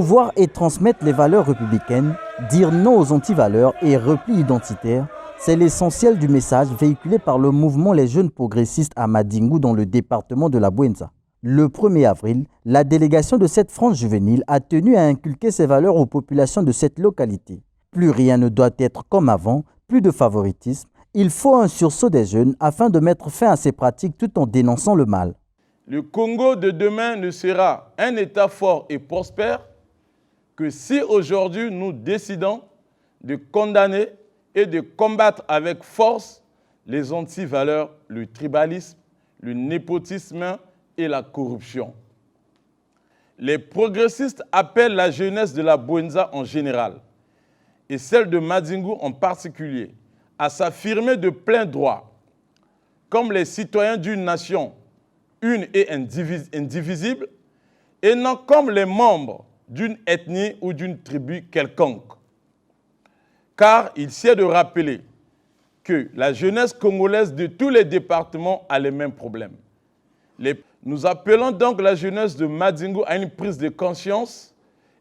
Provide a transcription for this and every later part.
Promouvoir et transmettre les valeurs républicaines, dire non aux antivaleurs et repli identitaire, c'est l'essentiel du message véhiculé par le mouvement Les Jeunes Progressistes à Madingu dans le département de la Bouenza. Le 1er avril, la délégation de cette frange juvénile a tenu à inculquer ces valeurs aux populations de cette localité. Plus rien ne doit être comme avant, plus de favoritisme. Il faut un sursaut des jeunes afin de mettre fin à ces pratiques tout en dénonçant le mal. Le Congo de demain ne sera un État fort et prospère que si aujourd'hui nous décidons de condamner et de combattre avec force les antivaleurs, le tribalisme, le népotisme et la corruption. Les progressistes appellent la jeunesse de la Bouenza en général et celle de Madingu en particulier à s'affirmer de plein droit comme les citoyens d'une nation une et indivisible et non comme les membres d'une ethnie ou d'une tribu quelconque. Car il sied de rappeler que la jeunesse congolaise de tous les départements a les mêmes problèmes. Nous appelons donc la jeunesse de Madingu à une prise de conscience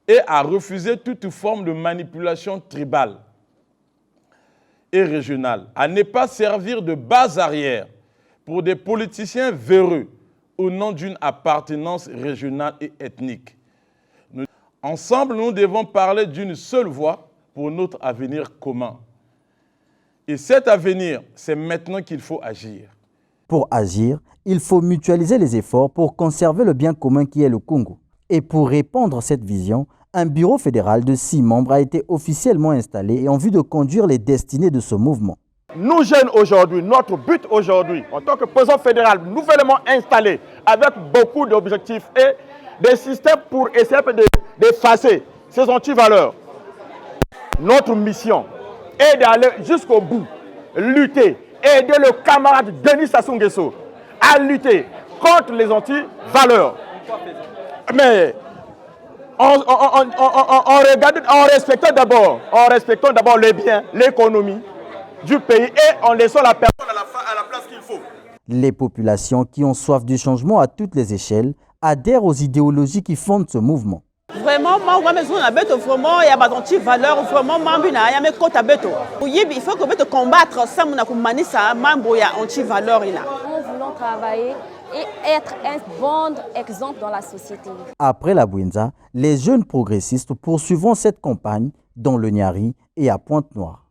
et à refuser toute forme de manipulation tribale et régionale, à ne pas servir de base arrière pour des politiciens véreux au nom d'une appartenance régionale et ethnique. Ensemble, nous devons parler d'une seule voix pour notre avenir commun. Et cet avenir, c'est maintenant qu'il faut agir. Pour agir, il faut mutualiser les efforts pour conserver le bien commun qui est le Congo. Et pour répandre cette vision, un bureau fédéral de 6 membres a été officiellement installé en vue de conduire les destinées de ce mouvement. Nous jeunes aujourd'hui, notre but aujourd'hui, en tant que président fédéral nouvellement installé, avec beaucoup d'objectifs et des systèmes pour essayer d'effacer ces antivaleurs. Notre mission est d'aller jusqu'au bout, lutter, aider le camarade Denis Sassou Nguesso à lutter contre les antivaleurs. Mais en respectant d'abord les biens, l'économie du pays et en laissant la personne à la place qu'il faut. Les populations qui ont soif du changement à toutes les échelles adhèrent aux idéologies qui fondent ce mouvement. Vraiment, vraiment, il y a des anti-valeurs, vraiment, il faut que combattre ça, anti-valeurs. Nous voulons travailler et être un bon exemple dans la société. Après la Bouenza, les jeunes progressistes poursuivront cette campagne dans le Niari et à Pointe-Noire.